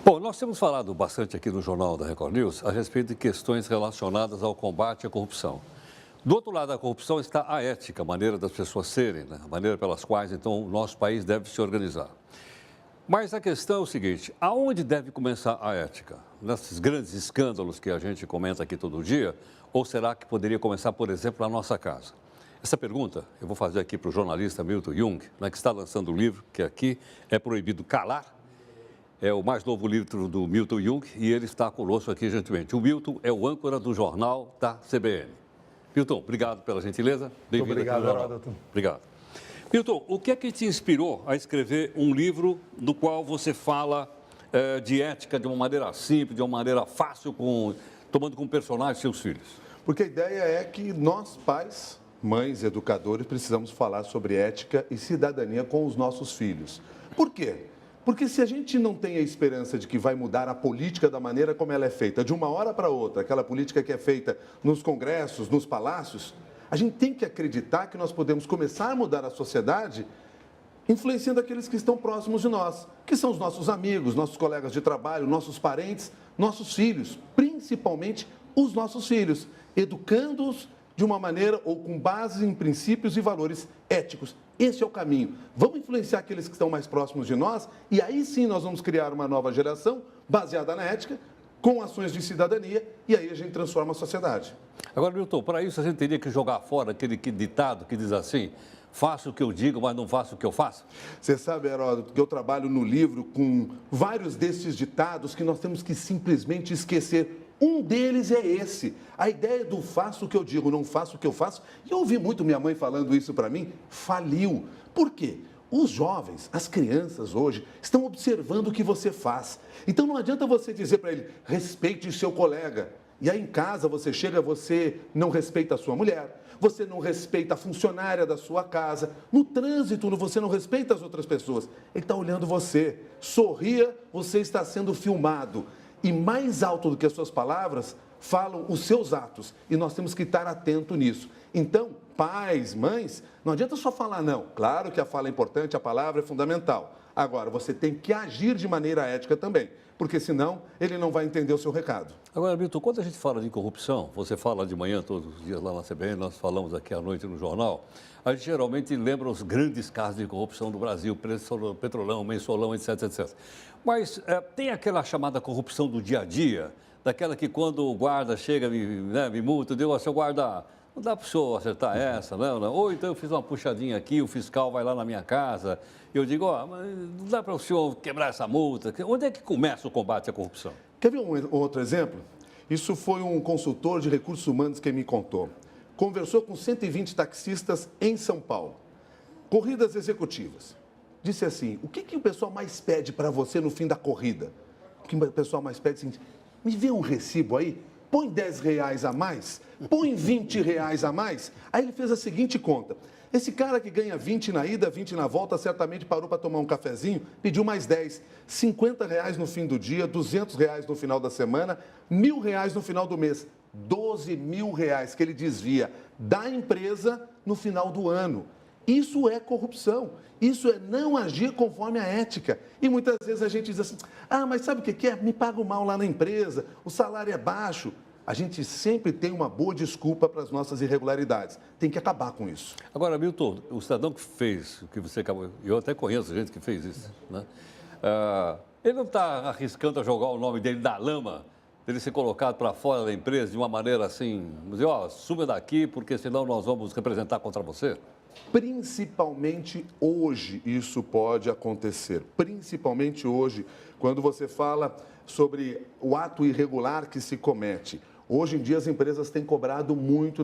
Bom, nós temos falado bastante aqui no Jornal da Record News a respeito de questões relacionadas ao combate à corrupção. Do outro lado da corrupção está a ética, a maneira das pessoas serem, né? A maneira pelas quais, então, o nosso país deve se organizar. Mas a questão é o seguinte, aonde deve começar a ética? Nesses grandes escândalos que a gente comenta aqui todo dia? Ou será que poderia começar, por exemplo, na nossa casa? Essa pergunta eu vou fazer aqui para o jornalista Milton Jung, né, que está lançando o livro, que aqui é Proibido Calar. É o mais novo livro do Milton Jung e ele está conosco aqui gentilmente. O Milton é o âncora do jornal da CBN. Milton, obrigado pela gentileza. Muito obrigado, Heródoto. Obrigado. Milton, o que é que te inspirou a escrever um livro no qual você fala de ética de uma maneira simples, de uma maneira fácil, tomando como personagem seus filhos? Porque a ideia é que nós, pais, mães, educadores, precisamos falar sobre ética e cidadania com os nossos filhos. Por quê? Porque se a gente não tem a esperança de que vai mudar a política da maneira como ela é feita, de uma hora para outra, aquela política que é feita nos congressos, nos palácios, a gente tem que acreditar que nós podemos começar a mudar a sociedade influenciando aqueles que estão próximos de nós, que são os nossos amigos, nossos colegas de trabalho, nossos parentes, nossos filhos, principalmente os nossos filhos, educando-os de uma maneira ou com base em princípios e valores éticos. Esse é o caminho. Vamos influenciar aqueles que estão mais próximos de nós e aí sim nós vamos criar uma nova geração baseada na ética, com ações de cidadania e aí a gente transforma a sociedade. Agora, Milton, para isso a gente teria que jogar fora aquele ditado que diz assim, faço o que eu digo, mas não faço o que eu faço? Você sabe, Heródoto, que eu trabalho no livro com vários desses ditados que nós temos que simplesmente esquecer. Um deles é esse, a ideia do faço o que eu digo, não faço o que eu faço. E eu ouvi muito minha mãe falando isso para mim, faliu. Por quê? Os jovens, as crianças hoje, estão observando o que você faz. Então não adianta você dizer para ele, respeite seu colega. E aí em casa você chega, você não respeita a sua mulher, você não respeita a funcionária da sua casa. No trânsito, você não respeita as outras pessoas. Ele está olhando você. Sorria, você está sendo filmado. E mais alto do que as suas palavras, falam os seus atos. E nós temos que estar atento nisso. Então, pais, mães, não adianta só falar não. Claro que a fala é importante, a palavra é fundamental. Agora, você tem que agir de maneira ética também, porque senão ele não vai entender o seu recado. Agora, Milton, quando a gente fala de corrupção, você fala de manhã todos os dias lá na CBN, nós falamos aqui à noite no jornal, a gente geralmente lembra os grandes casos de corrupção do Brasil, Petrolão, Mensalão, etc, etc. Mas tem aquela chamada corrupção do dia a dia, daquela que quando o guarda chega, me multa, deu, seu guarda, não dá para o senhor acertar essa, não, não. Ou então eu fiz uma puxadinha aqui, o fiscal vai lá na minha casa, e eu digo, mas não dá para o senhor quebrar essa multa. Onde é que começa o combate à corrupção? Quer ver um outro exemplo? Isso foi um consultor de recursos humanos que me contou. Conversou com 120 taxistas em São Paulo. Corridas executivas. Disse assim, o que o pessoal mais pede para você no fim da corrida? O que o pessoal mais pede é o seguinte, me vê um recibo aí, põe R$10 a mais, põe R$20 a mais. Aí ele fez a seguinte conta. Esse cara que ganha 20 na ida, 20 na volta, certamente parou para tomar um cafezinho, pediu mais 10. R$50 no fim do dia, R$200 no final da semana, R$1.000 no final do mês. R$12.000 que ele desvia da empresa no final do ano. Isso é corrupção. Isso é não agir conforme a ética. E muitas vezes a gente diz assim, mas sabe o que é? Me pago mal lá na empresa, o salário é baixo. A gente sempre tem uma boa desculpa para as nossas irregularidades. Tem que acabar com isso. Agora, Milton, o cidadão que fez o que você acabou... Eu até conheço gente que fez isso, né? Ele não está arriscando a jogar o nome dele na lama, dele ser colocado para fora da empresa de uma maneira assim, dizer, suba daqui porque senão nós vamos representar contra você? Principalmente hoje isso pode acontecer. Principalmente hoje, quando você fala sobre o ato irregular que se comete. Hoje em dia as empresas têm cobrado muito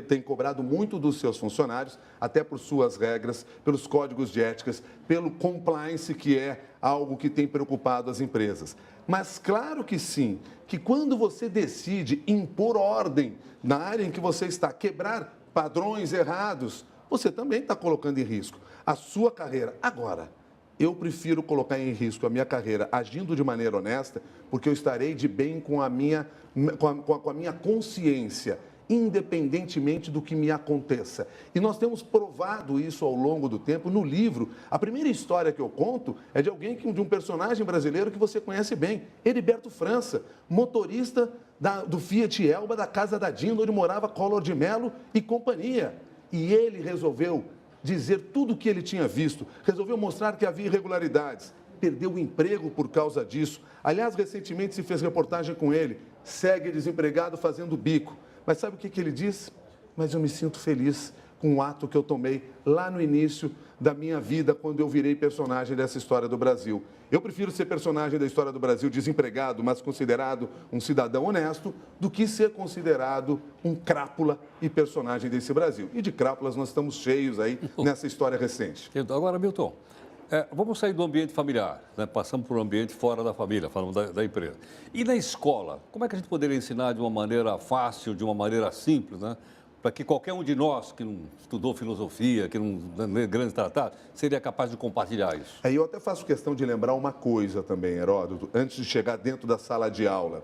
têm cobrado muito dos seus funcionários, até por suas regras, pelos códigos de éticas, pelo compliance, que é algo que tem preocupado as empresas. Mas claro que sim, que quando você decide impor ordem na área em que você está, quebrar padrões errados, você também está colocando em risco a sua carreira. Agora, eu prefiro colocar em risco a minha carreira agindo de maneira honesta, porque eu estarei de bem com a minha consciência independentemente do que me aconteça. E nós temos provado isso ao longo do tempo. No livro, a primeira história que eu conto é de de um personagem brasileiro que você conhece bem, Heriberto França, motorista do Fiat Elba da casa da Dinda, onde morava Collor de Mello e companhia. E ele resolveu dizer tudo o que ele tinha visto, resolveu mostrar que havia irregularidades, perdeu o emprego por causa disso. Aliás, recentemente se fez reportagem com ele, segue desempregado fazendo bico. Mas sabe o que ele diz? Mas eu me sinto feliz com o ato que eu tomei lá no início da minha vida, quando eu virei personagem dessa história do Brasil. Eu prefiro ser personagem da história do Brasil desempregado, mas considerado um cidadão honesto, do que ser considerado um crápula e personagem desse Brasil. E de crápulas nós estamos cheios aí nessa história recente. Agora, Milton, vamos sair do ambiente familiar, né? Passamos por um ambiente fora da família, falamos da empresa. E na escola, como é que a gente poderia ensinar de uma maneira fácil, de uma maneira simples, né? Para que qualquer um de nós que não estudou filosofia, que não lê grandes tratados, seria capaz de compartilhar isso? Aí eu até faço questão de lembrar uma coisa também, Heródoto, antes de chegar dentro da sala de aula.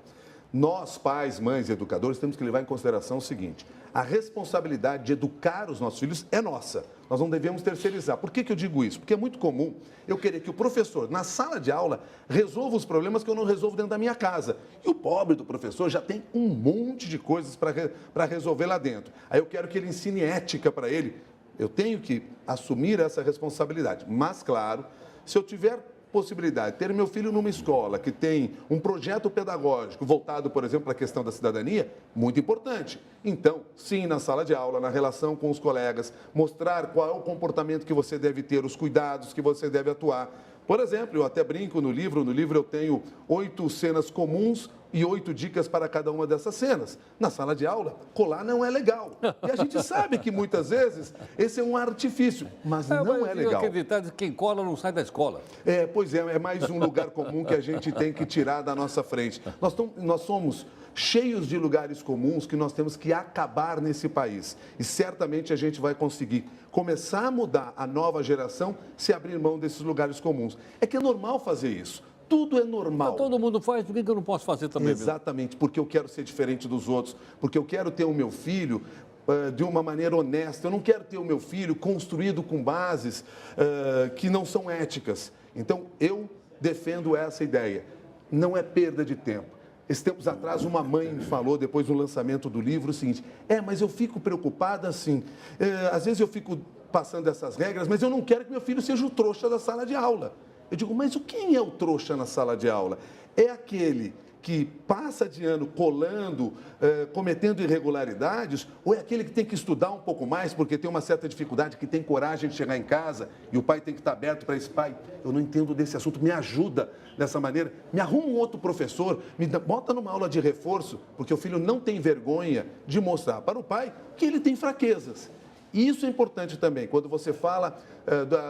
Nós, pais, mães e educadores, temos que levar em consideração o seguinte: a responsabilidade de educar os nossos filhos é nossa. Nós não devemos terceirizar. Por que eu digo isso? Porque é muito comum eu querer que o professor, na sala de aula, resolva os problemas que eu não resolvo dentro da minha casa. E o pobre do professor já tem um monte de coisas para resolver lá dentro. Aí eu quero que ele ensine ética para ele. Eu tenho que assumir essa responsabilidade. Mas, claro, se eu tiver possibilidade de ter meu filho numa escola que tem um projeto pedagógico voltado, por exemplo, para a questão da cidadania, muito importante. Então, sim, na sala de aula, na relação com os colegas, mostrar qual é o comportamento que você deve ter, os cuidados que você deve atuar. Por exemplo, eu até brinco no livro eu tenho 8 cenas comuns e 8 dicas para cada uma dessas cenas. Na sala de aula, colar não é legal. E a gente sabe que muitas vezes esse é um artifício, mas não é legal. Eu acreditar que quem cola não sai da escola. Pois é mais um lugar comum que a gente tem que tirar da nossa frente. Nós somos cheios de lugares comuns que nós temos que acabar nesse país. E certamente a gente vai conseguir começar a mudar a nova geração se abrir mão desses lugares comuns. É que é normal fazer isso. Tudo é normal. Mas todo mundo faz, por que eu não posso fazer também? Exatamente, porque eu quero ser diferente dos outros, porque eu quero ter o meu filho de uma maneira honesta. Eu não quero ter o meu filho construído com bases que não são éticas. Então, eu defendo essa ideia. Não é perda de tempo. Esses tempos atrás, uma mãe me falou, depois do lançamento do livro, o seguinte: mas eu fico preocupada assim, às vezes eu fico passando essas regras, mas eu não quero que meu filho seja o trouxa da sala de aula. Eu digo, mas quem é o trouxa na sala de aula? É aquele que passa de ano colando, cometendo irregularidades, ou é aquele que tem que estudar um pouco mais porque tem uma certa dificuldade, que tem coragem de chegar em casa e o pai tem que estar aberto para esse pai? Eu não entendo desse assunto, me ajuda dessa maneira, me arruma um outro professor, bota numa aula de reforço, porque o filho não tem vergonha de mostrar para o pai que ele tem fraquezas. E isso é importante também, quando você fala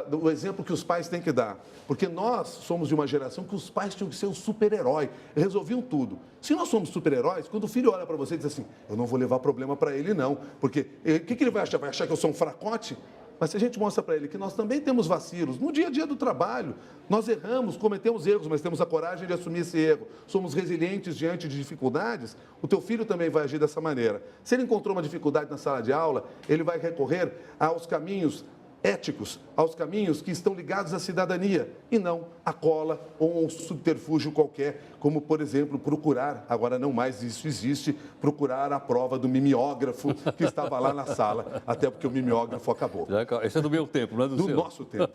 do exemplo que os pais têm que dar. Porque nós somos de uma geração que os pais tinham que ser o super-herói, resolviam tudo. Se nós somos super-heróis, quando o filho olha para você e diz assim, eu não vou levar problema para ele não, porque o que ele vai achar? Vai achar que eu sou um fracote? Mas se a gente mostra para ele que nós também temos vacilos, no dia a dia do trabalho, nós erramos, cometemos erros, mas temos a coragem de assumir esse erro, somos resilientes diante de dificuldades, o teu filho também vai agir dessa maneira. Se ele encontrou uma dificuldade na sala de aula, ele vai recorrer aos caminhos éticos, aos caminhos que estão ligados à cidadania, e não à cola ou um subterfúgio qualquer, como, por exemplo, procurar, agora não mais isso existe, procurar a prova do mimeógrafo que estava lá na sala, até porque o mimeógrafo acabou. Esse é do meu tempo, não é do seu. Do nosso tempo.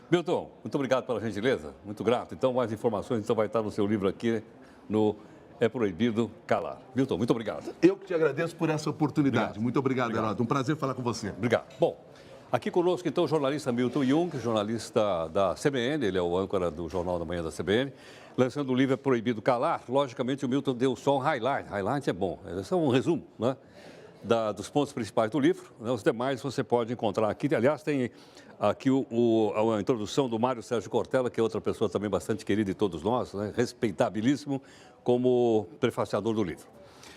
Milton, muito obrigado pela gentileza, muito grato. Então, mais informações vai estar no seu livro aqui no É Proibido Calar. Milton, muito obrigado. Eu que te agradeço por essa oportunidade. Obrigado. Muito obrigado, Heródoto. Um prazer falar com você. Obrigado. Bom, aqui conosco, então, o jornalista Milton Jung, jornalista da CBN, ele é o âncora do Jornal da Manhã da CBN, lançando o livro É Proibido Calar. Logicamente, o Milton deu só um highlight. Highlight é bom, é só um resumo, né? Dos pontos principais do livro, né? Os demais você pode encontrar aqui. Aliás, tem aqui a introdução do Mário Sérgio Cortella, que é outra pessoa também bastante querida de todos nós, né? Respeitabilíssimo, como prefaciador do livro.